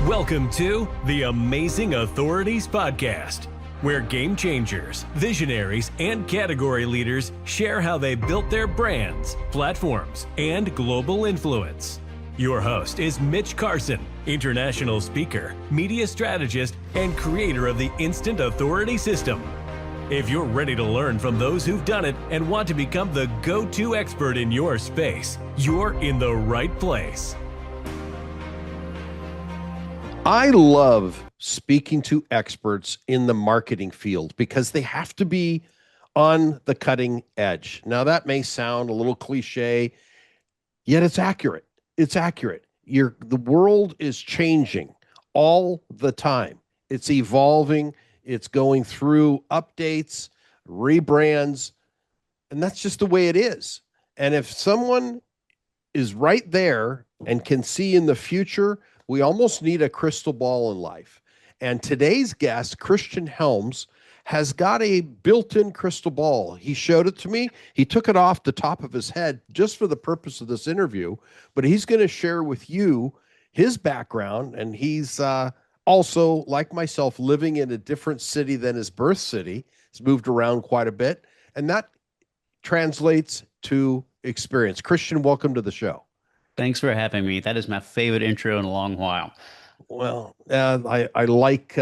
Welcome to the Amazing Authorities Podcast, where game changers, visionaries, and category leaders share how they built their brands, platforms, and global influence. Your host is Mitch Carson, international speaker, media strategist, and creator of the Instant Authority System. If you're ready to learn from those who've done it and want to become the go-to expert in your space, you're in the right place. I love speaking to experts in the marketing field because they have to be on the cutting edge. Now, that may sound a little cliche, yet it's accurate. It's accurate. The world is changing all the time. It's evolving. It's going through updates, rebrands, and that's just the way it is. And if someone is right there and can see in the future, we almost need a crystal ball in life. And today's guest, Christian Helms, has got a built-in crystal ball. He showed it to me. He took it off the top of his head just for the purpose of this interview, but he's going to share with you his background. And he's also, like myself, living in a different city than his birth city. He's moved around quite a bit, and that translates to experience. Christian, welcome to the show. Thanks for having me. That is my favorite intro in a long while. Well, I like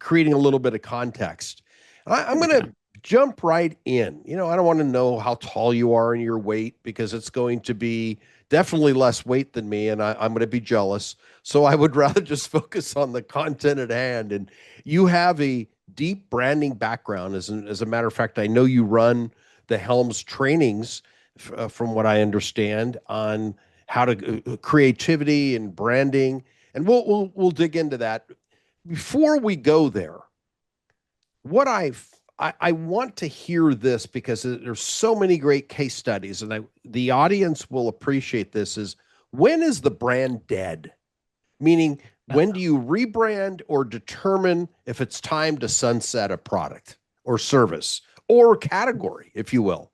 creating a little bit of context. I'm going to jump right in. I don't want to know how tall you are and your weight because it's going to be definitely less weight than me, and I'm going to be jealous. So I would rather just focus on the content at hand. And you have a deep branding background. As a matter of fact, I know you run the Helms trainings, from what I understand, on how to creativity and branding, and we'll dig into that. Before we go there, what I want to hear this because there's so many great case studies, and the audience will appreciate this. Is when is the brand dead? Meaning, when do you rebrand or determine if it's time to sunset a product or service or category, if you will?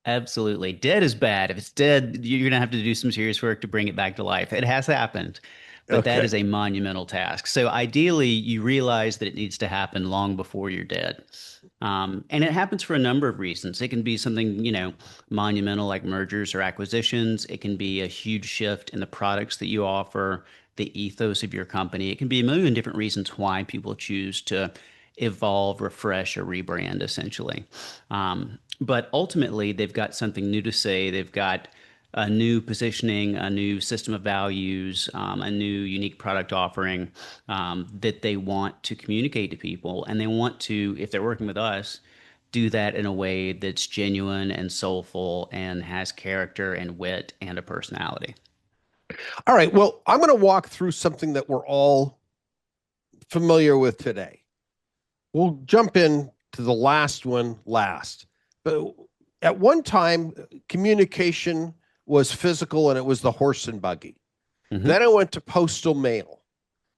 Absolutely. Dead is bad. If it's dead, you're going to have to do some serious work to bring it back to life. It has happened, but that is a monumental task. So ideally, you realize that it needs to happen long before you're dead. And it happens for a number of reasons. It can be something, monumental like mergers or acquisitions. It can be a huge shift in the products that you offer, the ethos of your company. It can be a million different reasons why people choose to evolve, refresh, or rebrand, essentially. But ultimately, they've got something new to say. They've got a new positioning, a new system of values, a new unique product offering that they want to communicate to people. And they want to, if they're working with us, do that in a way that's genuine and soulful and has character and wit and a personality. All right. Well, I'm going to walk through something that we're all familiar with today. We'll jump in to the last one last. But at one time, communication was physical, and it was the horse and buggy. Mm-hmm. Then I went to postal mail.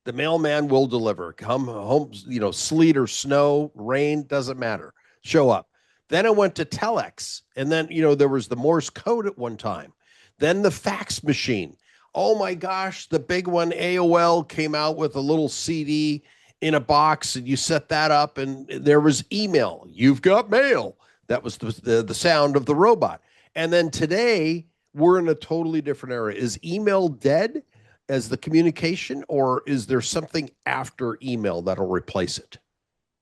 The mailman will deliver. Come home, sleet or snow, rain, doesn't matter. Show up. Then I went to telex, and then, there was the Morse code at one time. Then the fax machine. Oh my gosh, the big one, AOL, came out with a little CD in a box, and you set that up, and there was email. You've got mail. That was the sound of the robot. And then today, we're in a totally different era. Is email dead as the communication, or is there something after email that'll replace it?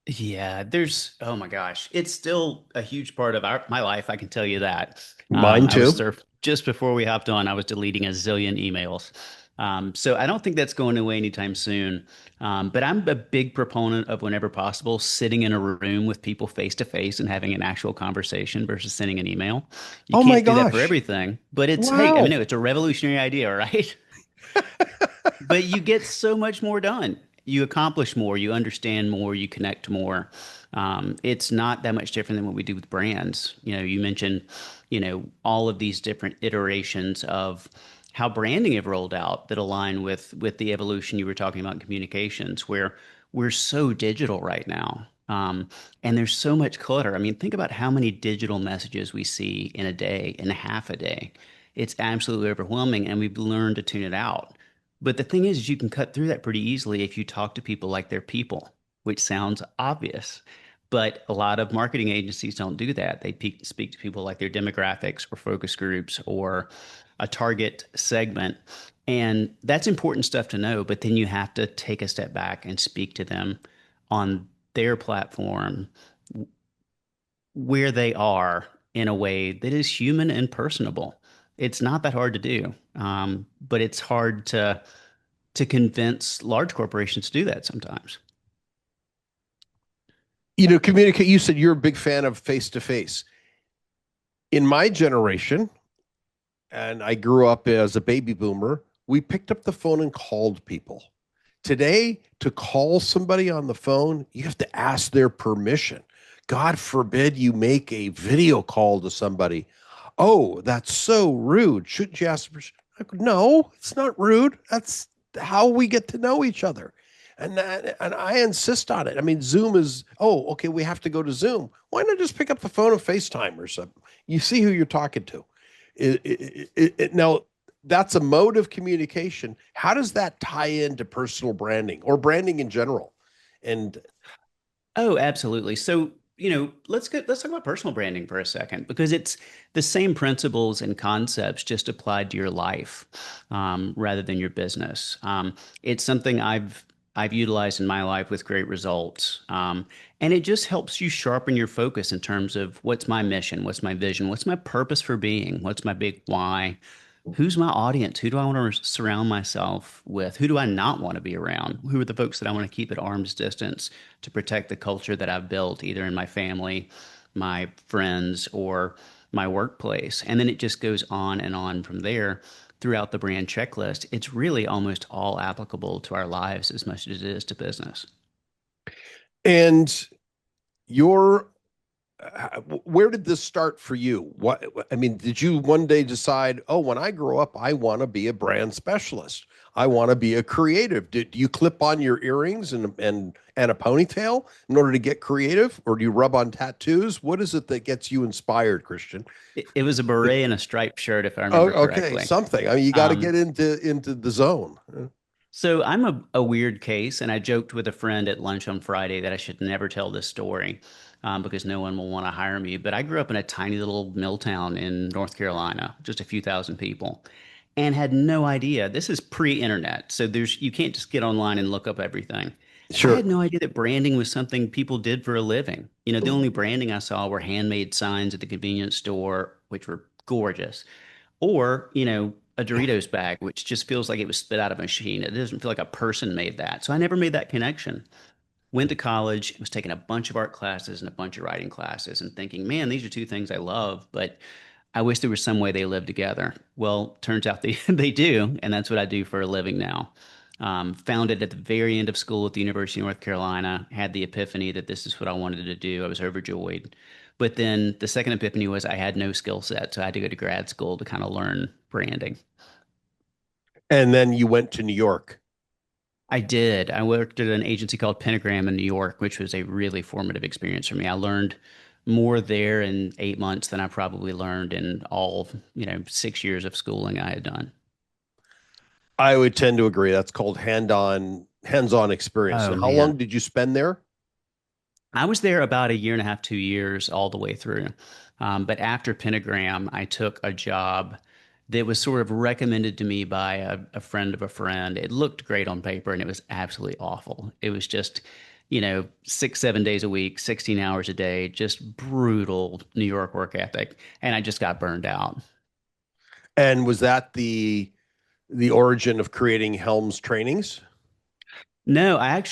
Yeah, oh my gosh. It's still a huge part of my life, I can tell you that. Mine too. Just before we hopped on, I was deleting a zillion emails. So I don't think that's going away anytime soon. But I'm a big proponent of, whenever possible, sitting in a room with people face to face and having an actual conversation versus sending an email. You can't do that for everything, but it's, hey, I know it's a revolutionary idea, right? But you get so much more done. You accomplish more, you understand more, you connect more. It's not that much different than what we do with brands. You mentioned, all of these different iterations of how branding have rolled out that align with the evolution you were talking about in communications, where we're so digital right now. And there's so much clutter. I mean, think about how many digital messages we see in a day, in half a day. It's absolutely overwhelming, and we've learned to tune it out. But the thing is you can cut through that pretty easily if you talk to people like they're people, which sounds obvious. But a lot of marketing agencies don't do that. They speak to people like their demographics or focus groups or a target segment. And that's important stuff to know. But then you have to take a step back and speak to them on their platform where they are in a way that is human and personable. It's not that hard to do, but it's hard to convince large corporations to do that sometimes. Communicate. You said you're a big fan of face to face. In my generation, and I grew up as a baby boomer, we picked up the phone and called people. Today, to call somebody on the phone, you have to ask their permission. God forbid you make a video call to somebody. Oh, that's so rude. Shouldn't you ask permission? No, it's not rude. That's how we get to know each other. And I insist on it. I mean, Zoom is, oh, okay, we have to go to Zoom. Why not just pick up the phone and FaceTime or something? You see who you're talking to. Now, that's a mode of communication. How does that tie into personal branding or branding in general? And Oh, absolutely. So, let's talk about personal branding for a second because it's the same principles and concepts just applied to your life, rather than your business. It's something I've utilized in my life with great results, and it just helps you sharpen your focus in terms of what's my mission, what's my vision, what's my purpose for being, what's my big why. Who's my audience? Who do I want to surround myself with? Who do I not want to be around? Who are the folks that I want to keep at arm's distance to protect the culture that I've built, either in my family, my friends, or my workplace? And then it just goes on and on from there throughout the brand checklist. It's really almost all applicable to our lives as much as it is to business. and your where did this start for you? What I mean, did you one day decide, oh, when I grow up, I want to be a brand specialist. I want to be a creative. Did you clip on your earrings and a ponytail in order to get creative, or do you rub on tattoos? What is it that gets you inspired, Christian? It was a beret and a striped shirt, if I Oh, remember okay, correctly. something. I mean, you got to Um, get into the zone. So I'm a weird case, and I joked with a friend at lunch on Friday that I should never tell this story, because no one will want to hire me. But I grew up in a tiny little mill town in North Carolina, just a few thousand people, and had no idea. This is pre-internet, so you can't just get online and look up everything. I Sure. had no idea that branding was something people did for a living. The only branding I saw were handmade signs at the convenience store, which were gorgeous, or a Doritos bag, which just feels like it was spit out of a machine. It doesn't feel like a person made that. So I never made that connection. Went to college, was taking a bunch of art classes and a bunch of writing classes, and thinking, man, these are two things I love, but I wish there was some way they lived together. Well, turns out they they do, and that's what I do for a living now. Found it at the very end of school at the University of North Carolina. Had the epiphany that this is what I wanted to do. I was overjoyed. But then the second epiphany was I had no skill set, so I had to go to grad school to kind of learn branding. And then you went to New York. I did. I worked at an agency called Pentagram in New York, which was a really formative experience for me. I learned more there in 8 months than I probably learned in all, 6 years of schooling I had done. I would tend to agree. That's called hands-on experience. Oh And how long man. did you spend there? I was there about a year and a half, 2 years, all the way through. But after Pentagram, I took a job that was sort of recommended to me by a friend of a friend. It looked great on paper and it was absolutely awful. It was just, 6, 7 days a week, 16 hours a day, just brutal New York work ethic. And I just got burned out. And was that the origin of creating Helms trainings? No, I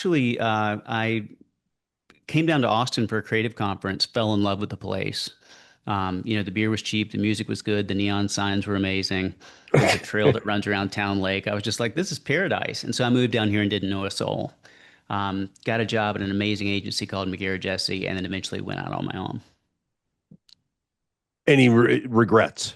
came down to Austin for a creative conference, fell in love with the place. The beer was cheap, the music was good, the neon signs were amazing. There's a trail that runs around Town Lake. I was just like, this is paradise. And so I moved down here and didn't know a soul. Got a job at an amazing agency called McGarrett Jesse, and then eventually went out on my own. Any regrets?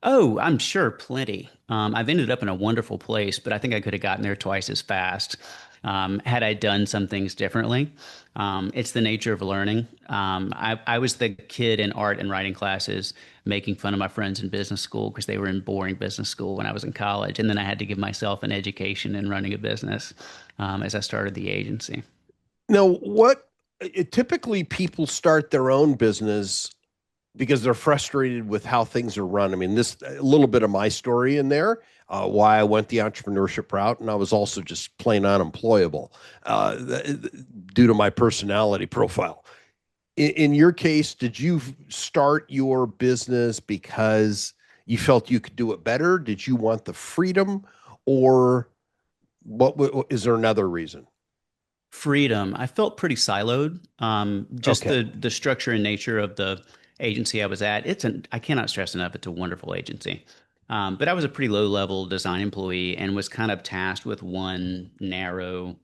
Oh, I'm sure plenty. I've ended up in a wonderful place, but I think I could have gotten there twice as fast had I done some things differently. It's the nature of learning. I was the kid in art and writing classes making fun of my friends in business school because they were in boring business school when I was in college. And then I had to give myself an education in running a business as I started the agency. Now, typically people start their own business because they're frustrated with how things are run. I mean, this a little bit of my story in there, why I went the entrepreneurship route, and I was also just plain unemployable due to my personality profile. In your case, did you start your business because you felt you could do it better? Did you want the freedom, or is there another reason? Freedom. I felt pretty siloed. Just Okay. the structure and nature of the agency I was at. I cannot stress enough. It's a wonderful agency. But I was a pretty low level design employee and was kind of tasked with one narrow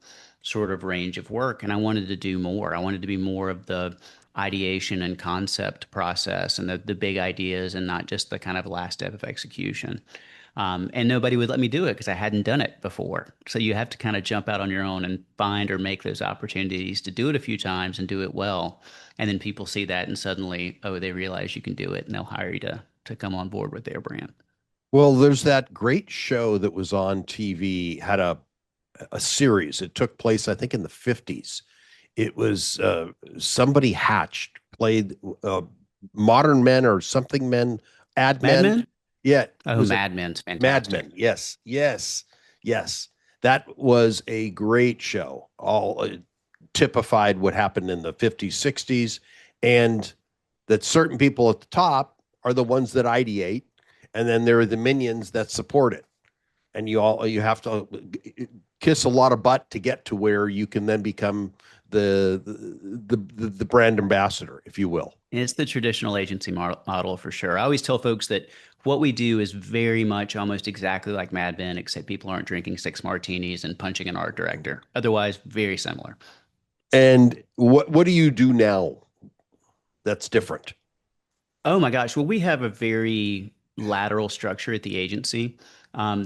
sort of range of work. And I wanted to do more. I wanted to be more of the ideation and concept process and the big ideas and not just the kind of last step of execution. And nobody would let me do it because I hadn't done it before. So you have to kind of jump out on your own and find or make those opportunities to do it a few times and do it well. And then people see that and suddenly, oh, they realize you can do it and they'll hire you to come on board with their brand. Well, there's that great show that was on TV, had a series. It took place, I think, in the 50s. It was somebody hatched, played Modern Men or something men, Ad Mad Men. Men? Yeah, Oh, was it Mad Men's Mad fantastic. Men? Yes, yes, yes. That was a great show. All typified what happened in the 50s, 60s, and that certain people at the top are the ones that ideate, and then there are the minions that support it. And you have to kiss a lot of butt to get to where you can then become the brand ambassador, if you will. It's the traditional agency model for sure. I always tell folks that what we do is very much almost exactly like Mad Men, except people aren't drinking six martinis and punching an art director. Otherwise, very similar. And what do you do now that's different? Oh my gosh. Well, we have a very lateral structure at the agency.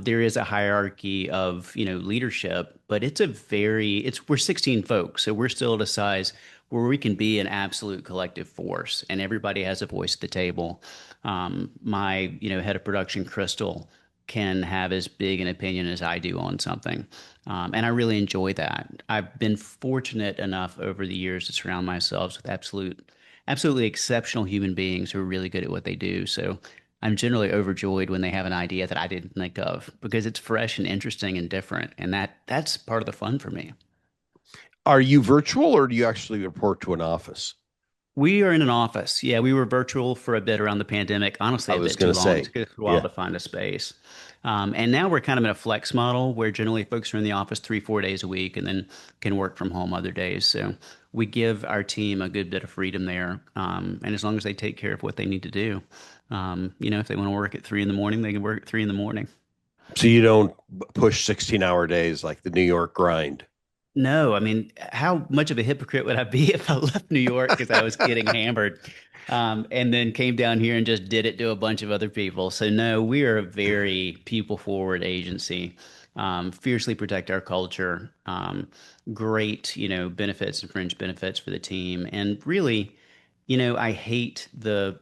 There is a hierarchy of, leadership, but we're 16 folks. So we're still at a size where we can be an absolute collective force and everybody has a voice at the table. My, head of production, Crystal, can have as big an opinion as I do on something. And I really enjoy that. I've been fortunate enough over the years to surround myself with absolutely exceptional human beings who are really good at what they do. So I'm generally overjoyed when they have an idea that I didn't think of because it's fresh and interesting and different. And that's part of the fun for me. Are you virtual or do you actually report to an office? We are in an office. Yeah, we were virtual for a bit around the pandemic. Honestly, I a was bit going too to long. It say, took us a while yeah. to find a space. And now we're kind of in a flex model where generally folks are in the office 3, 4 days a week and then can work from home other days. So we give our team a good bit of freedom there. And as long as they take care of what they need to do, if they want to work at 3 in the morning, they can work at 3 in the morning. So you don't push 16-hour days like the New York grind. No, I mean, how much of a hypocrite would I be if I left New York because I was getting hammered, and then came down here and just did it to a bunch of other people? So no, we are a very people forward agency. Fiercely protect our culture. Great, benefits and fringe benefits for the team, and really, I hate the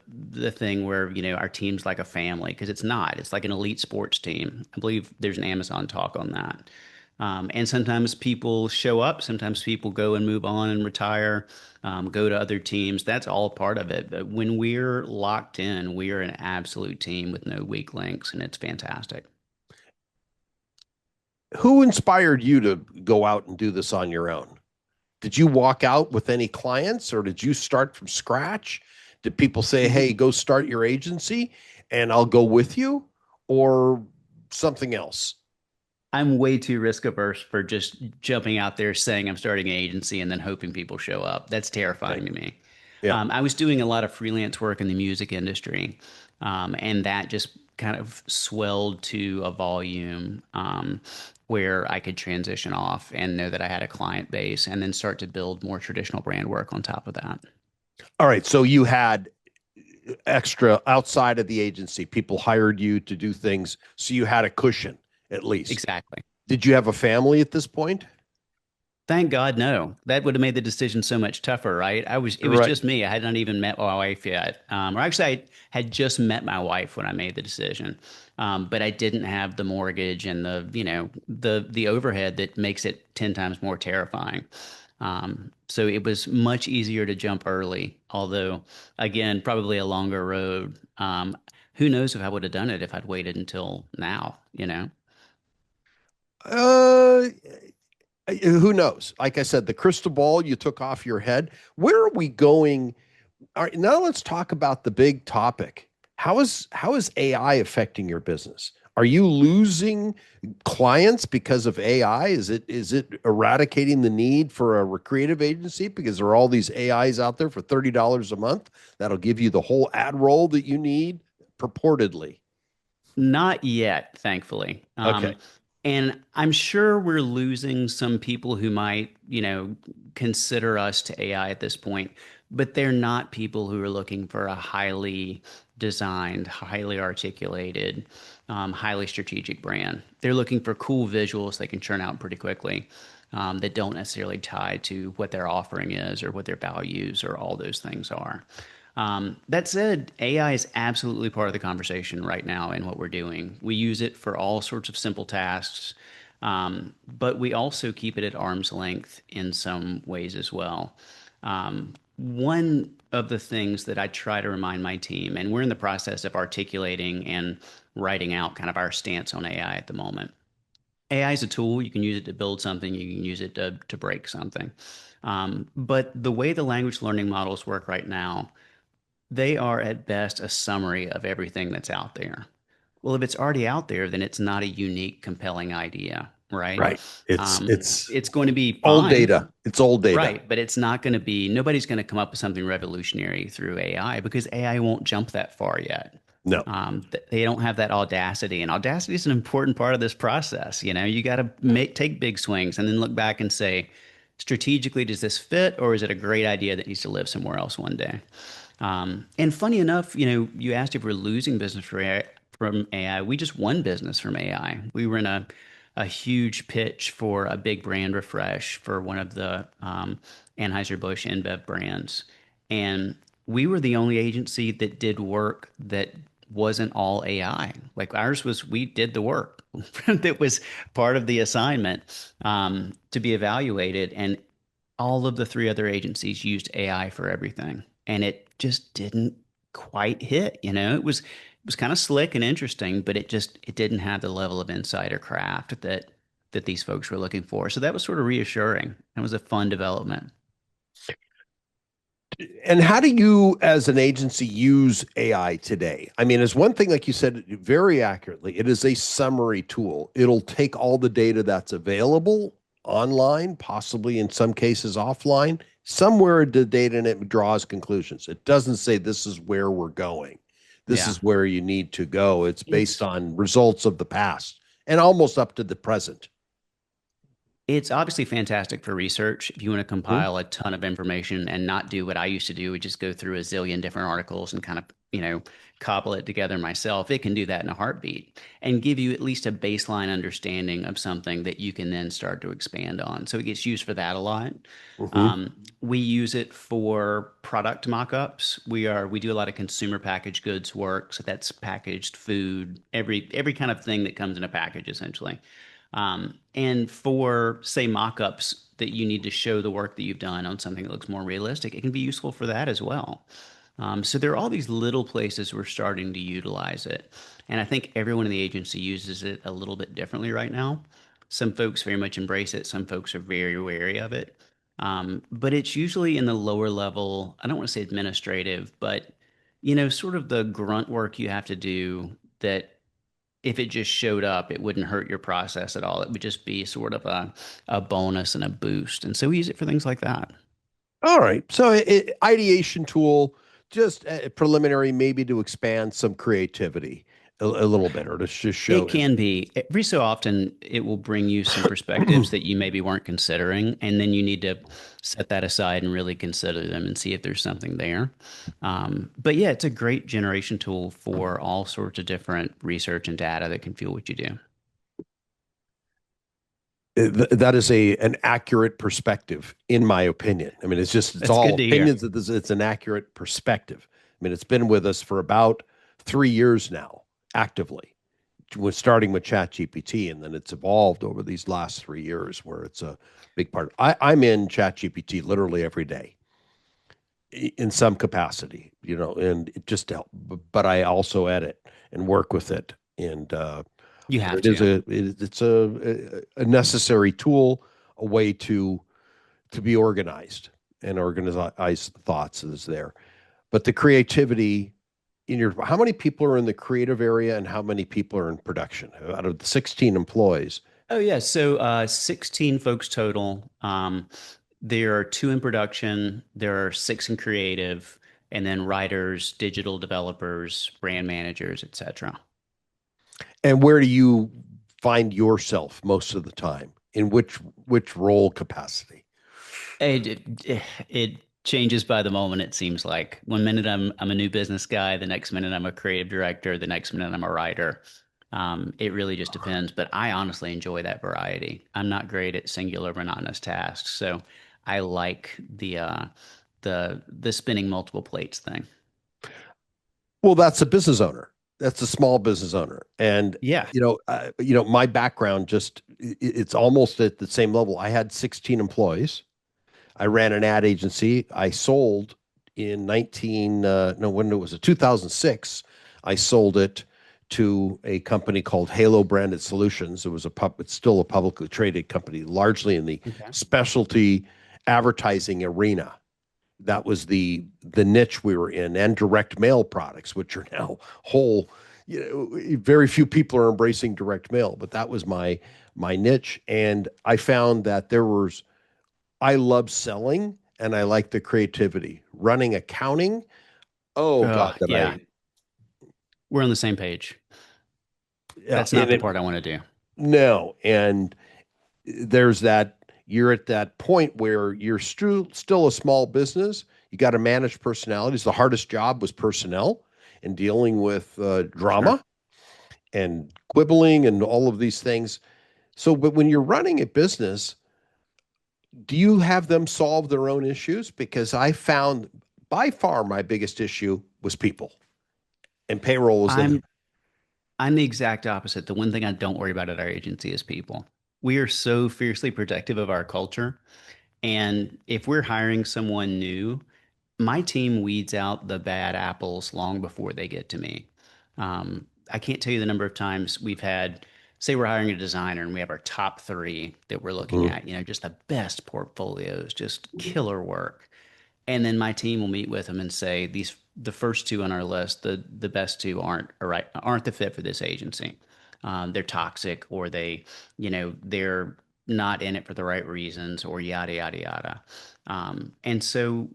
thing where our team's like a family because it's not. It's like an elite sports team. I believe there's an Amazon talk on that. And sometimes people show up, sometimes people go and move on and retire, go to other teams. That's all part of it. But when we're locked in, we are an absolute team with no weak links, and it's fantastic. Who inspired you to go out and do this on your own? Did you walk out with any clients or did you start from scratch? Did people say, hey, go start your agency and I'll go with you, or something else? I'm way too risk averse for just jumping out there saying I'm starting an agency and then hoping people show up. That's Okay. terrifying to me. Yeah. I was doing a lot of freelance work in the music industry, and that just kind of swelled to a volume where I could transition off and know that I had a client base and then start to build more traditional brand work on top of that. All right. So you had extra outside of the agency. People hired you to do things, so you had a cushion at least. Exactly. Did you have a family at this point? Thank God, no. That would have made the decision so much tougher, right? It was Right. just me. I had not even met my wife yet. Or actually, I had just met my wife when I made the decision. But I didn't have the mortgage and the overhead that makes it 10 times more terrifying. So it was much easier to jump early, although again, probably a longer road. Who knows if I would have done it if I'd waited until now, you know? Uh, who knows? Like I said, the crystal ball you took off your head. Where are we going? All right, now let's talk about the big topic. How is AI affecting your business? Are you losing clients because of AI? Is it eradicating the need for a creative agency because there are all these AIs out there for $30 a month that'll give you the whole ad roll that you need purportedly? Not yet, thankfully. Okay. And I'm sure we're losing some people who might, consider us to AI at this point, but they're not people who are looking for a highly designed, highly articulated, highly strategic brand. They're looking for cool visuals they can churn out pretty quickly, that don't necessarily tie to what their offering is or what their values or all those things are. That said, AI is absolutely part of the conversation right now in what we're doing. We use it for all sorts of simple tasks, but we also keep it at arm's length in some ways as well. One of the things that I try to remind my team, and we're in the process of articulating and writing out kind of our stance on AI at the moment. AI is a tool. You can use it to build something, you can use it to break something. But the way the language learning models work right now, they are at best a summary of everything that's out there. Well, if it's already out there, then it's not a unique, compelling idea, right? Right. It's It's going to be old fine, data. It's old data. right? But it's not going to be, nobody's going to come up with something revolutionary through AI because AI won't jump that far yet. No. They don't have that audacity, and audacity is an important part of this process. You got to make take big swings and then look back and say, strategically, does this fit, or is it a great idea that needs to live somewhere else one day? And funny enough, you asked if we're losing business from AI. We just won business from AI. We were in a huge pitch for a big brand refresh for one of the Anheuser-Busch InBev brands. And we were the only agency that did work that wasn't all AI. Like ours was, we did the work that was part of the assignment to be evaluated. And all of the three other agencies used AI for everything, and it just didn't quite hit. It was kind of slick and interesting, but it didn't have the level of insight or craft that these folks were looking for. So that was sort of reassuring. It was a fun development. And how do you, as an agency, use AI today? I mean, as one thing, like you said very accurately, it is a summary tool. It'll take all the data that's available online, possibly in some cases offline, somewhere the data, and it draws conclusions. It doesn't say this is where we're going. This Yeah. is where you need to go. It's based It's on results of the past and almost up to the present. It's obviously fantastic for research. If you want to Hmm? compile a ton of information and not do what I used to do, which is go through a zillion different articles and kind of, cobble it together myself, it can do that in a heartbeat and give you at least a baseline understanding of something that you can then start to expand on. So it gets used for that a lot. Hmm. We use it for product mock-ups. We do a lot of consumer packaged goods work, so that's packaged food, every kind of thing that comes in a package, essentially. And for, say, mock-ups that you need to show the work that you've done on something that looks more realistic, it can be useful for that as well. So there are all these little places we're starting to utilize it. And I think everyone in the agency uses it a little bit differently right now. Some folks very much embrace it. Some folks are very wary of it. But it's usually in the lower level, I don't want to say administrative, but sort of the grunt work you have to do that if it just showed up, it wouldn't hurt your process at all. It would just be sort of a bonus and a boost. And so we use it for things like that. All right. So ideation tool, just preliminary, maybe to expand some creativity. a little bit, or to just show It his. can be. Every so often, it will bring you some perspectives that you maybe weren't considering, and then you need to set that aside and really consider them and see if there's something there. But yeah, it's a great generation tool for all sorts of different research and data that can fuel what you do. That is a an accurate perspective, in my opinion. I mean, it's That's all good to hear. opinions. It's an accurate perspective. I mean, it's been with us for about 3 years now, actively. Was starting with ChatGPT, and then it's evolved over these last 3 years, where it's a big part. I'm in ChatGPT literally every day in some capacity, and it just help. But I also edit and work with it, and You but have it is to. it's a necessary tool, a way to be organized and organize thoughts is there. But the creativity in your how many people are in the creative area and how many people are in production out of the 16 employees? Oh yeah, so 16 folks total. There are two in production, there are six in creative, and then writers, digital developers, brand managers, etc. And where do you find yourself most of the time? In which role capacity? It changes by the moment, it seems like. One minute I'm a new business guy, the next minute I'm a creative director, the next minute I'm a writer. It really just depends, but I honestly enjoy that variety. I'm not great at singular monotonous tasks, so I like the spinning multiple plates thing. Well, that's a business owner. That's a small business owner. And Yeah. my background just it's almost at the same level. I had 16 employees. I ran an ad agency. I sold in 19 no when it was a 2006. I sold it to a company called Halo Branded Solutions. It's still a publicly traded company, largely in the Okay. specialty advertising arena. That was the niche we were in, and direct mail products, which are now whole. Very few people are embracing direct mail, but that was my niche. And I found that I love selling and I like the creativity. Running accounting, oh God, that Yeah, I we're on the same page. yeah, That's not the part I want to do. no, and there's that you're at that point where you're still a small business. You got to manage personalities. The hardest job was personnel and dealing with Sure. drama and quibbling and all of these things. So, but when you're running a business, do you have them solve their own issues? Because I found by far my biggest issue was people, and payroll was the I'm I'm the exact opposite. The one thing I don't worry about at our agency is people. We are so fiercely protective of our culture. And if we're hiring someone new, my team weeds out the bad apples long before they get to me. I can't tell you the number of times we've had, say, we're hiring a designer and we have our top three that we're looking Mhm. at, just the best portfolios, just killer work. And then my team will meet with them and say, the first two on our list, the best two aren't the fit for this agency. They're toxic, or they're not in it for the right reasons, or yada yada yada. And so,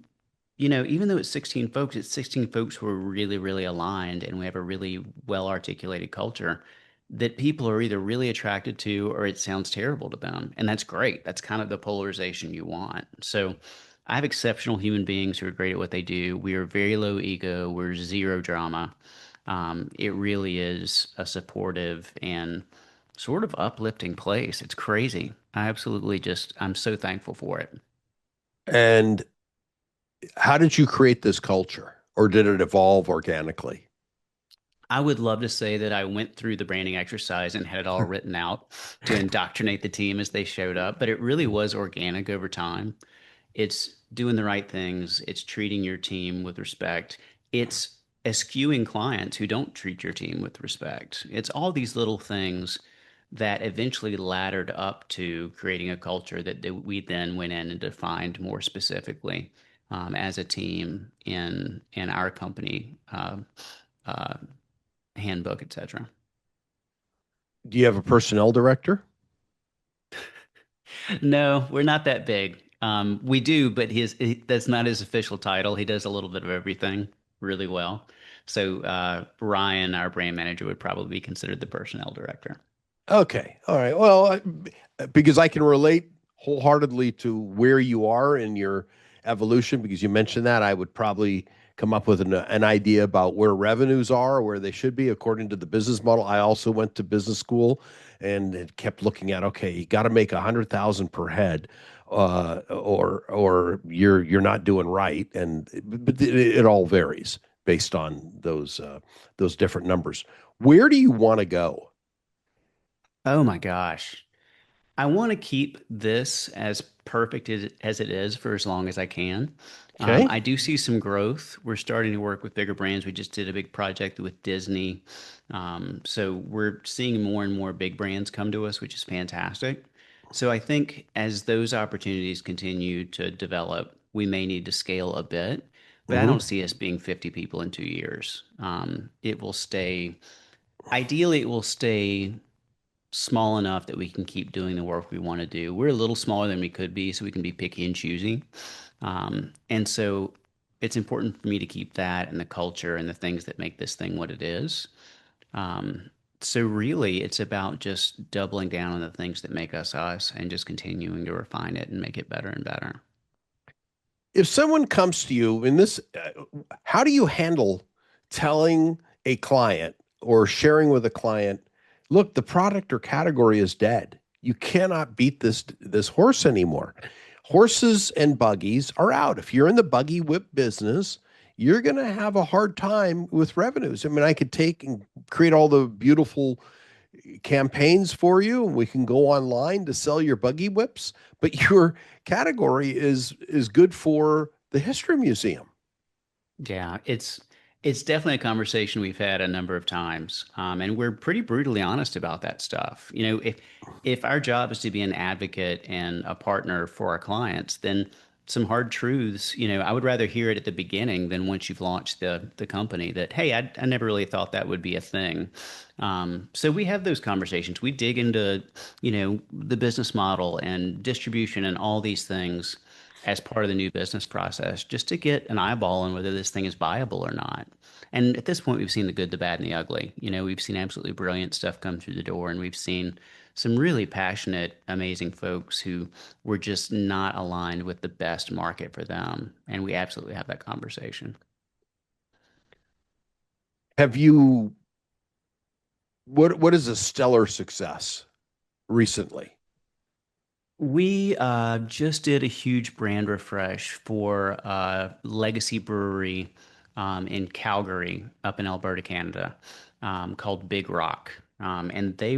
even though it's 16 folks who are really, really aligned, and we have a really well articulated culture that people are either really attracted to or it sounds terrible to them. And that's great. That's kind of the polarization you want. So I have exceptional human beings who are great at what they do. We are very low ego, we're zero drama. It really is a supportive and sort of uplifting place. It's crazy. I'm so thankful for it. And how did you create this culture, or did it evolve organically? I would love to say that I went through the branding exercise and had it all written out to indoctrinate the team as they showed up, but it really was organic over time. It's doing the right things, it's treating your team with respect, it's eschewing clients who don't treat your team with respect. It's all these little things that eventually laddered up to creating a culture that we then went in and defined more specifically as a team in our company uh, handbook, etc. Do you have a personnel director? No, we're not that big. We do, but that's not his official title. He does a little bit of everything really well. So Ryan, our brand manager, would probably be considered the personnel director. Okay. All right. Well, because I can relate wholeheartedly to where you are in your evolution, because you mentioned that, I would probably come up with an idea about where revenues are, where they should be according to the business model. I also went to business school and it kept looking at, okay, you got to make 100,000 per head, or you're not doing right, and but it all varies based on those different numbers. Where do you want to go? Oh my gosh. I want to keep this as perfect as it is for as long as I can. Okay. I do see some growth. We're starting to work with bigger brands. We just did a big project with Disney. So we're seeing more and more big brands come to us, which is fantastic. So I think as those opportunities continue to develop, we may need to scale a bit, but I don't Hmm. see us being 50 people in 2 years. It will stay, ideally, it will stay small enough that we can keep doing the work we want to do. We're a little smaller than we could be, so we can be picky and choosy. And so it's important for me to keep that and the culture and the things that make this thing what it is. Um, so really, it's about just doubling down on the things that make us us and just continuing to refine it and make it better and better. If someone comes to you in this, how do you handle telling a client or sharing with a client, look, the product or category is dead. You cannot beat this horse anymore. Horses and buggies are out. If you're in the buggy whip business, you're going to have a hard time with revenues. I mean, I could take and create all the beautiful campaigns for you, and we can go online to sell your buggy whips, but your category is good for the history museum. Yeah, it's definitely a conversation we've had a number of times, and we're pretty brutally honest about that stuff. If our job is to be an advocate and a partner for our clients, then some hard truths. I would rather hear it at the beginning than once you've launched the company. That hey, I never really thought that would be a thing. So we have those conversations. We dig into the business model and distribution and all these things as part of the new business process just to get an eyeball on whether this thing is viable or not. And at this point, we've seen the good, the bad, and the ugly. We've seen absolutely brilliant stuff come through the door, and we've seen some really passionate, amazing folks who were just not aligned with the best market for them. And we absolutely have that conversation. Have you what is a stellar success recently? We just did a huge brand refresh for Legacy Brewery in Calgary, up in Alberta, Canada, called Big Rock. And they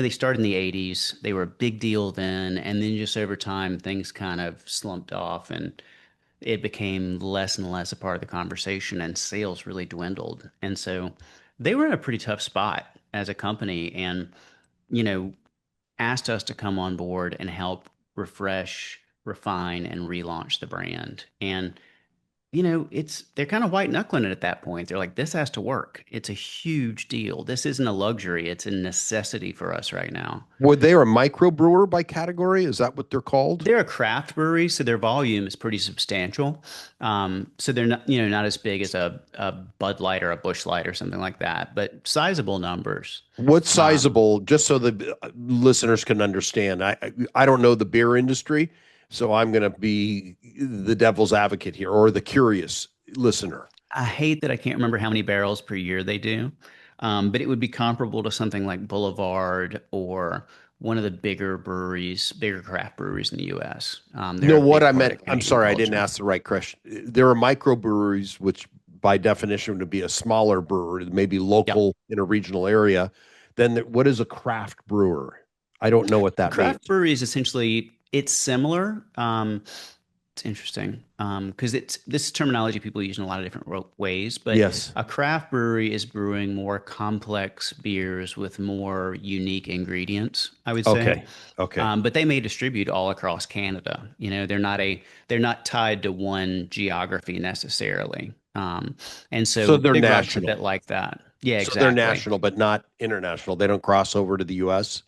started in the 80s. They were a big deal then. And then just over time, things kind of slumped off and it became less and less a part of the conversation and sales really dwindled. And so they were in a pretty tough spot as a company. And, you know, asked us to come on board and help refresh, refine, and relaunch the brand. And they're kind of white knuckling it at that point. They're like, this has to work. It's a huge deal. This isn't a luxury. It's a necessity for us right now. Were they a microbrewer by category? Is that what they're called? They're a craft brewery, so their volume is pretty substantial. So they're not as big as a Bud Light or a Busch Light or something like that, but sizable numbers. What's Um, sizable, just so the listeners can understand? I don't know the beer industry, so I'm going to be the devil's advocate here, or the curious listener. I hate that I can't remember how many barrels per year they do, but it would be comparable to something like Boulevard or one of the bigger breweries, bigger craft breweries in the U.S. They're No, a what big I part meant, of I'm Canadian sorry, I didn't culture. ask the right question. There are microbreweries, which by definition would be a smaller brewer, maybe Yep. local in a regional area. Then what is a craft brewer? I don't know what A that craft means. brewery is essentially it's similar. It's interesting because it's this terminology people use in a lot of different ways, but Yes. a craft brewery is brewing more complex beers with more unique ingredients, I would say. Okay. Okay. But they may distribute all across Canada. They're not tied to one geography necessarily. And So so they're Big Rock's a national. bit like that. Yeah, So they're exactly. national, but not international. They don't cross over to the US.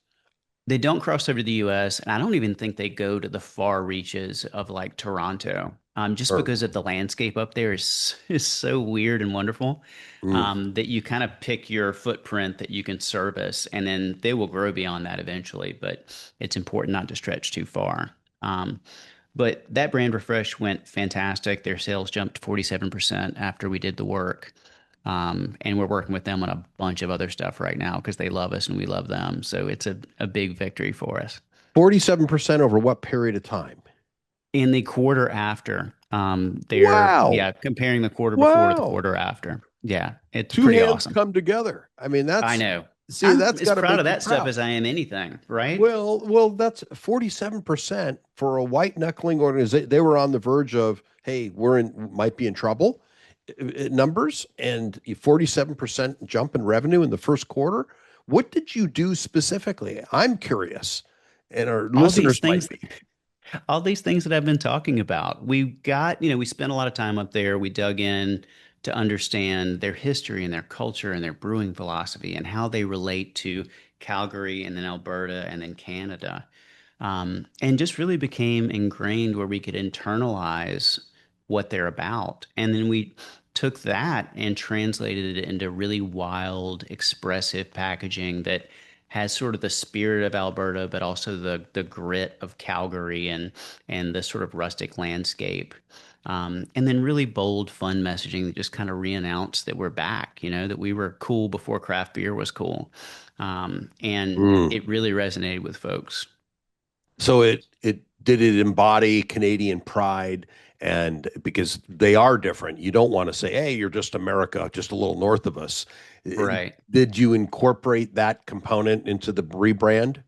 They don't cross over to the US, and I don't even think they go to the far reaches of like Toronto. Just Or because of the landscape up there is so weird and wonderful, mm. that you kind of pick your footprint that you can service, and then they will grow beyond that eventually. But it's important not to stretch too far. Um, but that brand refresh went fantastic. Their sales jumped 47% after we did the work. And we're working with them on a bunch of other stuff right now because they love us and we love them. So it's a big victory for us. 47% over what period of time? In the quarter after, Wow. comparing the quarter before to the Wow. quarter after. Yeah, it's Two pretty hands awesome. come together. I mean, I that's know. see, I'm that's as got to proud of make you that stuff proud. as I am anything, right? Well, that's 47% for a white knuckling organization. They were on the verge of, hey, might be in trouble numbers, and 47% jump in revenue in the first quarter. What did you do specifically? I'm curious, and our All these listeners might things be. all these things that I've been talking about. We spent a lot of time up there. We dug in to understand their history and their culture and their brewing philosophy and how they relate to Calgary and then Alberta and then Canada. And just really became ingrained where we could internalize what they're about. And then we took that and translated it into really wild, expressive packaging that has sort of the spirit of Alberta, but also the grit of Calgary and the sort of rustic landscape. And then really bold, fun messaging that just kind of re-announced that we're back, that we were cool before craft beer was cool. And Mm. it really resonated with folks. So it did it embody Canadian pride, and because they are different, you don't want to say, "Hey, you're just America, just a little north of us." Right. Did you incorporate that component into the rebrand?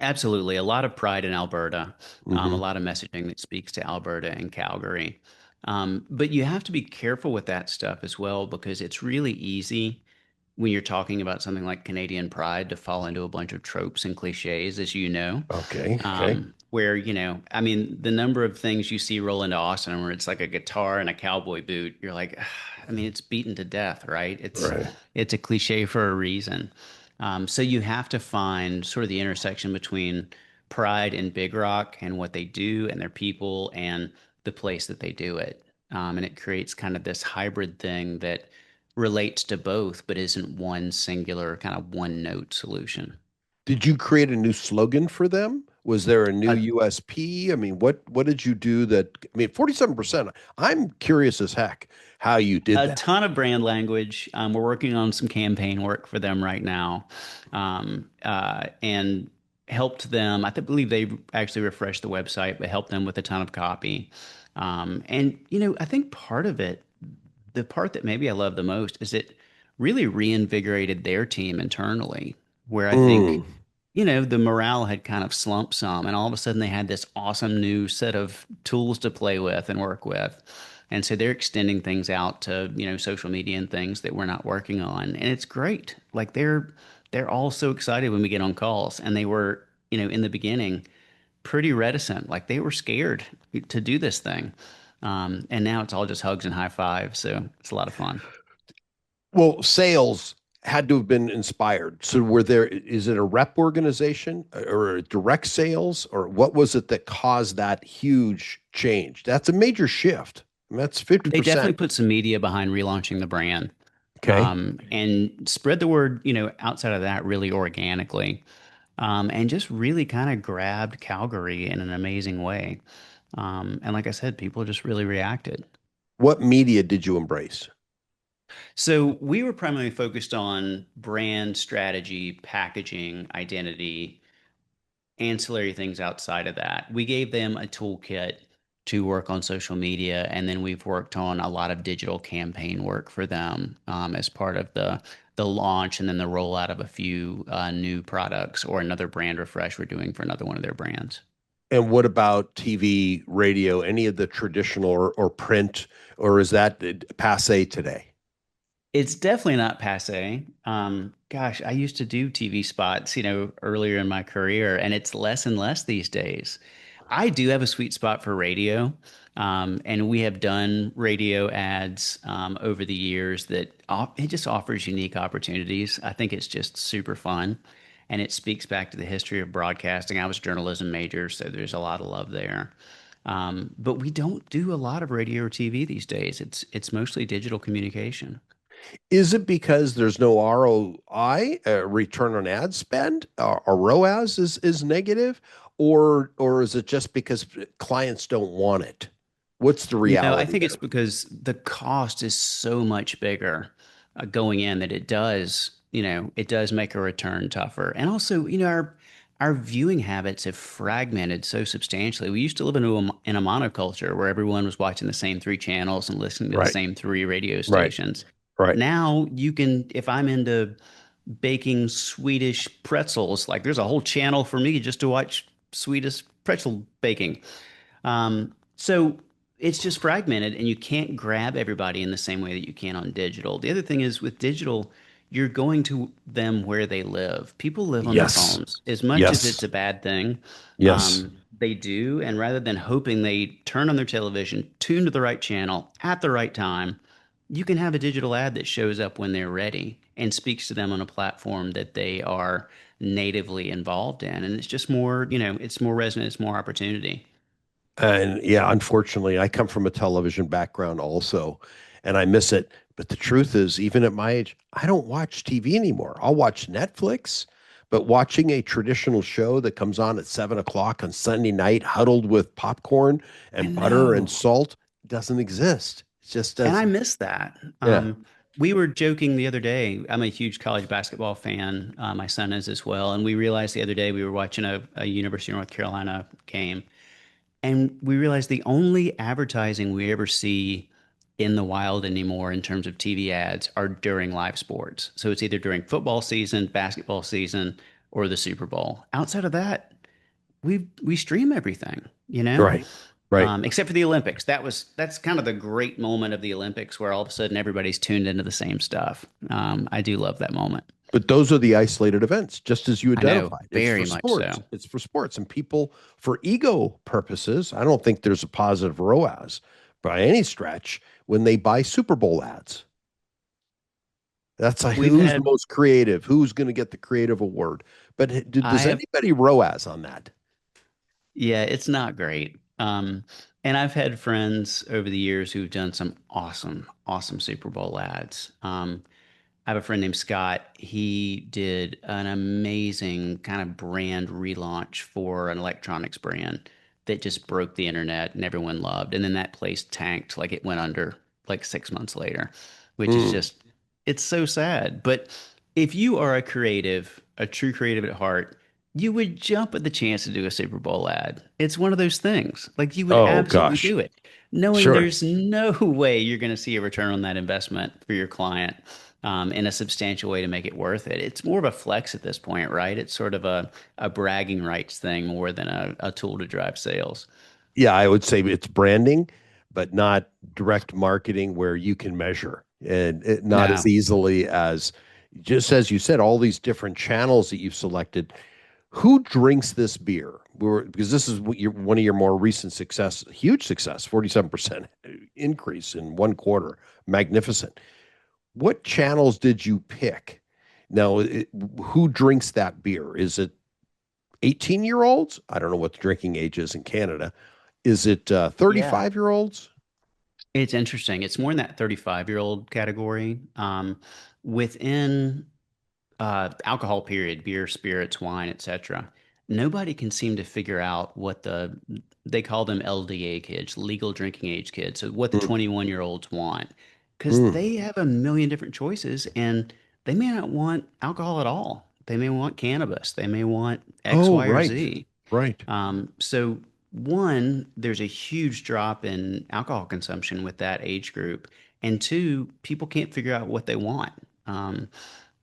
Absolutely. A lot of pride in Alberta, a Hmm. lot of messaging that speaks to Alberta and Calgary. But you have to be careful with that stuff as well because it's really easy when you're talking about something like Canadian pride to fall into a bunch of tropes and cliches, as you know. Okay, okay, Where, I mean, the number of things you see roll into Austin where it's like a guitar and a cowboy boot, you're like, I mean, it's beaten to death, right? right. It's a cliche for a reason. So you have to find sort of the intersection between pride and Big Rock and what they do and their people and the place that they do it. And it creates kind of this hybrid thing that relates to both, but isn't one singular kind of one note solution. Did you create a new slogan for them? Was there a new A, USP? I mean, what did you do that? I mean, 47%. I'm curious as heck how you did a that. ton of brand language. We're working on some campaign work for them right now, and helped them. Believe they actually refreshed the website, but helped them with a ton of copy. And I think part of it, the part that maybe I love the most, is it really reinvigorated their team internally. Where I think Mm. the morale had kind of slumped some, and all of a sudden they had this awesome new set of tools to play with and work with. And so they're extending things out to, social media and things that we're not working on. And it's great. Like they're all so excited when we get on calls. And they were, in the beginning, pretty reticent. Like they were scared to do this thing. And now it's all just hugs and high fives. So it's a lot of fun. Well, sales had to have been inspired. So is it a rep organization or direct sales, or what was it that caused that huge change? That's a major shift. I mean, that's They 50%. definitely put some media behind relaunching the brand. Okay. And spread the word, outside of that really organically, and just really kind of grabbed Calgary in an amazing way. And like I said, people just really reacted. What media did you embrace? So we were primarily focused on brand strategy, packaging, identity, ancillary things outside of that. We gave them a toolkit to work on social media, and then we've worked on a lot of digital campaign work for them as part of the launch, and then the rollout of a few new products or another brand refresh we're doing for another one of their brands. And what about TV, radio, any of the traditional or print, or is that passe today? It's definitely not passe. Gosh, I used to do TV spots, earlier in my career, and it's less and less these days. I do have a sweet spot for radio, and we have done radio ads over the years it just offers unique opportunities. I think it's just super fun. and it speaks back to the history of broadcasting. I was a journalism major, so there's a lot of love there. But we don't do a lot of radio or TV these days. It's mostly digital communication. Is it because there's no ROI, return on ad spend, or ROAS is negative, or is it just because clients don't want it? What's the No, I reality think there? it's because the cost is so much bigger going in that it does, it does make a return tougher. And also, our viewing habits have fragmented so substantially. We used to live in a monoculture where everyone was watching the same three channels and listening to the Right, same three radio right, stations. right. Now you can, if I'm into baking Swedish pretzels, like there's a whole channel for me just to watch Swedish pretzel baking. So it's just fragmented and you can't grab everybody in the same way that you can on digital. The other thing is with digital, you're going to them where they live. People live on their Yes, phones. As much as it's yes, a bad thing, yes. they do. And rather than hoping they turn on their television, tune to the right channel at the right time, you can have a digital ad that shows up when they're ready and speaks to them on a platform that they are natively involved in. And it's just more, it's more resonant, it's more opportunity. And yeah, unfortunately, I come from a television background also, and I miss it. But the truth is, even at my age, I don't watch TV anymore. I'll watch Netflix, but watching a traditional show that comes on at 7 o'clock on Sunday night, huddled with popcorn I and butter and know. salt, doesn't exist. It just And I doesn't. miss that. Yeah. We were joking the other day. I'm a huge college basketball fan. My son is as well. And we realized the other day we were watching a University of North Carolina game. And we realized the only advertising we ever see in the wild anymore in terms of TV ads are during live sports. So it's either during football season, basketball season, or the Super Bowl. Outside of that, we stream everything, you know? Right. Right. Except for the Olympics. That's kind of the great moment of the Olympics where all of a sudden everybody's tuned into the same stuff. I do love that moment. But those are the isolated events, just as you I know, identified. It's for very much sports. so. It's for sports. And people, for ego purposes, I don't think there's a positive ROAS by any stretch when they buy Super Bowl ads. That's like We've who's the had, most creative, who's going to get the creative award. But I does have, anybody ROAS on that? yeah, it's not great. And I've had friends over the years who've done some awesome, awesome Super Bowl ads. I have a friend named Scott. He did an amazing kind of brand relaunch for an electronics brand that just broke the internet and everyone loved. And then that place tanked, like it went under like 6 months later, which is Mm. just, it's so sad. But if you are a creative, a true creative at heart, you would jump at the chance to do a Super Bowl ad. It's one of those things. Like you would Oh absolutely gosh. do it, knowing Sure. there's no way you're going to see a return on that investment for your client in a substantial way to make it worth it. It's more of a flex at this point, right? It's sort of a bragging rights thing more than a tool to drive sales. Yeah, I would say it's branding, but not direct marketing where you can measure and not as No. easily as just as you said, all these different channels that you've selected. Who drinks this beer? Because this is what one of your more recent success, huge success, 47% increase in 1 quarter. Magnificent. What channels did you pick? Now, who drinks that beer? Is it 18-year-olds? I don't know what the drinking age is in Canada. Is it Yeah. 35-year-olds? It's interesting. It's more in that 35-year-old category. Within alcohol period, beer, spirits, wine, etc. Nobody can seem to figure out what they call them LDA kids, legal drinking age kids, so what the Mm, 21-year-olds want, because mm. they have a million different choices and they may not want alcohol at all. They may want cannabis. They may want X, Oh, Y, or right, Z. right. So one, there's a huge drop in alcohol consumption with that age group, and two, people can't figure out what they want.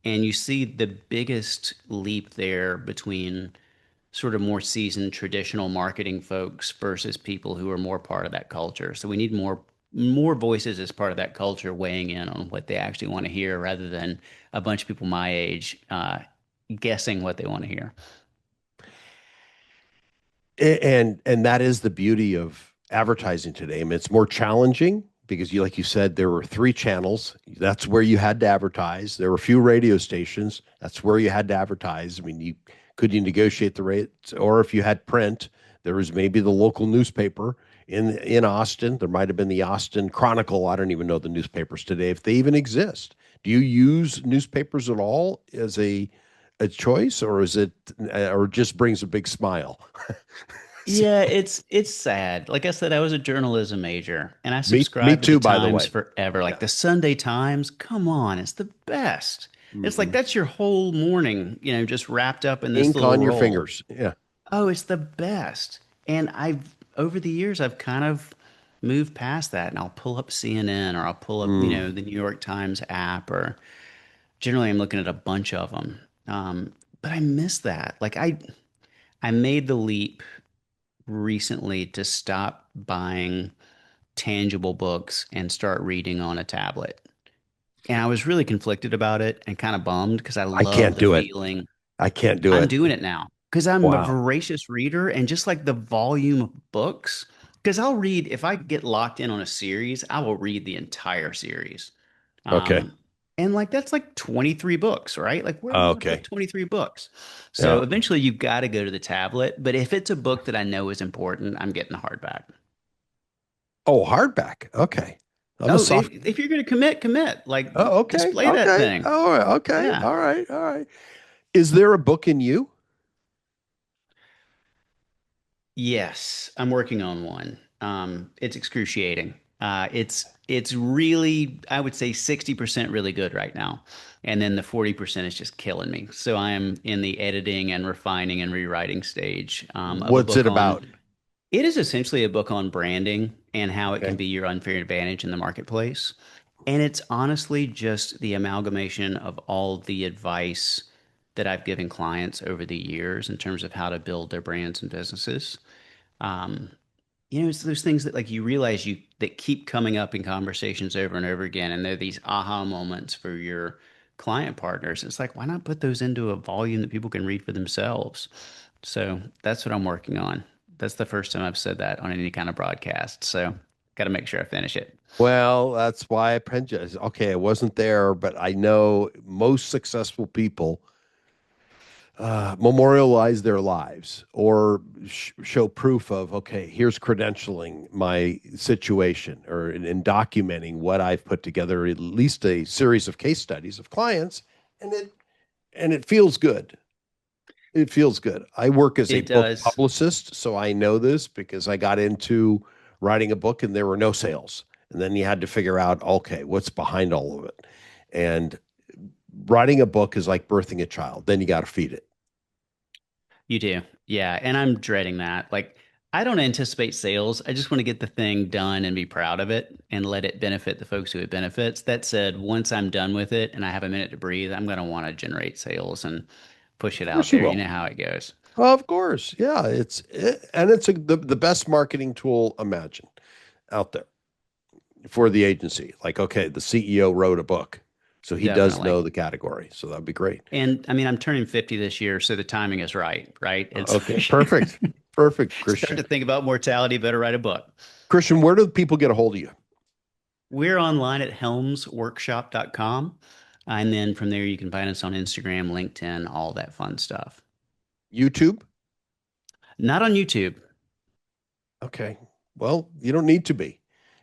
And you see the biggest leap there between sort of more seasoned traditional marketing folks versus people who are more part of that culture. So we need more voices as part of that culture weighing in on what they actually want to hear rather than a bunch of people my age guessing what they want to hear. And that is the beauty of advertising today. I mean, it's more challenging because like you said, there were 3 channels. That's where you had to advertise. There were a few radio stations. That's where you had to advertise. I mean, could you negotiate the rates? Or if you had print, there was maybe the local newspaper in Austin. There might have been the Austin Chronicle. I don't even know the newspapers today, if they even exist. Do you use newspapers at all as a choice, or is it, or just brings a big smile? Yeah, it's sad. Like I said, I was a journalism major and I Me subscribed to too, the by the Times way. forever. Like Yeah. the Sunday Times, come on, it's the best. It's like Mhm. that's your whole morning, just wrapped up in this Ink little on your roll. fingers. Yeah. Oh, it's the best. And I've over the years I've kind of moved past that and I'll pull up CNN or I'll pull up, Mm. the New York Times app or generally I'm looking at a bunch of them. But I miss that. Like I made the leap recently to stop buying tangible books and start reading on a tablet. And I was really conflicted about it and kind of bummed because I I love can't the do it. feeling. I can't do I'm it. doing it now because I'm a Wow. voracious reader and just like the volume of books, because I'll read, if I get locked in on a series, I will read the entire series. Okay. Um, and like that's like 23 books, right? Like where am I going to put Okay. 23 books? Yeah. So eventually you've got to go to the tablet. But if it's a book that I know is important, I'm getting the hardback. Oh, hardback. Okay. I'm a Oh, soft. if you're going to commit, commit. Like Oh, okay. display that Okay. thing. All right. Okay. Yeah. All right. All right. Is there a book in you? Yes, I'm working on one. It's excruciating. It's really, I would say 60% really good right now. And then the 40% is just killing me. So I am in the editing and refining and rewriting stage of a What's it book on, about? it is essentially a book on branding and how it can Okay. be your unfair advantage in the marketplace. And it's honestly just the amalgamation of all the advice that I've given clients over the years in terms of how to build their brands and businesses. Um, it's those things that like you realize you that keep coming up in conversations over and over again, and they're these aha moments for your client partners. It's like, why not put those into a volume that people can read for themselves? So that's what I'm working on. That's the first time I've said that on any kind of broadcast. So got to make sure I finish it. Well, that's why I prejudice. Okay, I wasn't there, but I know most successful people memorialize their lives or show proof of, okay, here's credentialing my situation or in documenting what I've put together, at least a series of case studies of clients, and it feels good. It feels good. I work as a It book does. publicist, so I know this because I got into writing a book and there were no sales. And then you had to figure out, okay, what's behind all of it? And writing a book is like birthing a child. Then you got to feed it. You do. Yeah. And I'm dreading that. Like, I don't anticipate sales. I just want to get the thing done and be proud of it and let it benefit the folks who it benefits. That said, once I'm done with it and I have a minute to breathe, I'm going to want to generate sales and push it Of out course you there. You will. know how it goes. Of course. Yeah. And it's the best marketing tool imagined out there for the agency. Like, okay, the CEO wrote a book, so he does Definitely. know the category. So that'd be great. And I mean, I'm turning 50 this year, so the timing is right, right? It's Okay. Perfect. Perfect, start Christian. to think about mortality, better write a book. Christian, where do people get a hold of you? We're online at helmsworkshop.com. And then from there, you can find us on Instagram, LinkedIn, all that fun stuff. YouTube? Not on YouTube. Okay. Well, you don't need to be.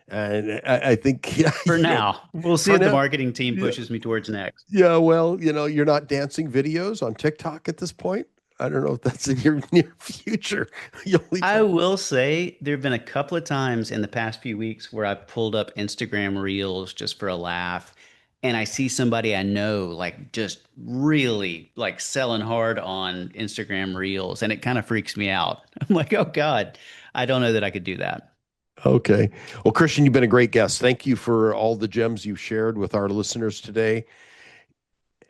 And I think yeah, For you don't now. We'll see for what the now. marketing team Yeah. pushes me towards next. Yeah, well, you're not dancing videos on TikTok at this point. I don't know if that's in your near future. You'll leave I that. will say there have been a couple of times in the past few weeks where I've pulled up Instagram Reels just for a laugh, and I see somebody I know like just really like selling hard on Instagram Reels, and it kind of freaks me out. I'm like, oh God, I don't know that I could do that. Okay. Well, Christian, you've been a great guest. Thank you for all the gems you've shared with our listeners today.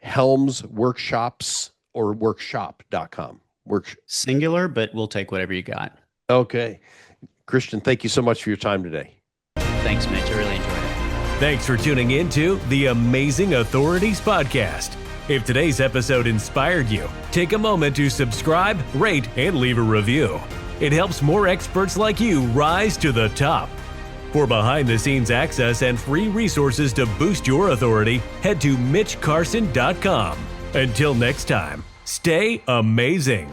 Helms Workshops or workshop.com. Singular, but we'll take whatever you got. Okay. Christian, thank you so much for your time today. Thanks, Mitch. I really enjoyed it. Thanks for tuning in to the Amazing Authorities Podcast. If today's episode inspired you, take a moment to subscribe, rate, and leave a review. It helps more experts like you rise to the top. For behind-the-scenes access and free resources to boost your authority, head to MitchCarson.com. Until next time, stay amazing.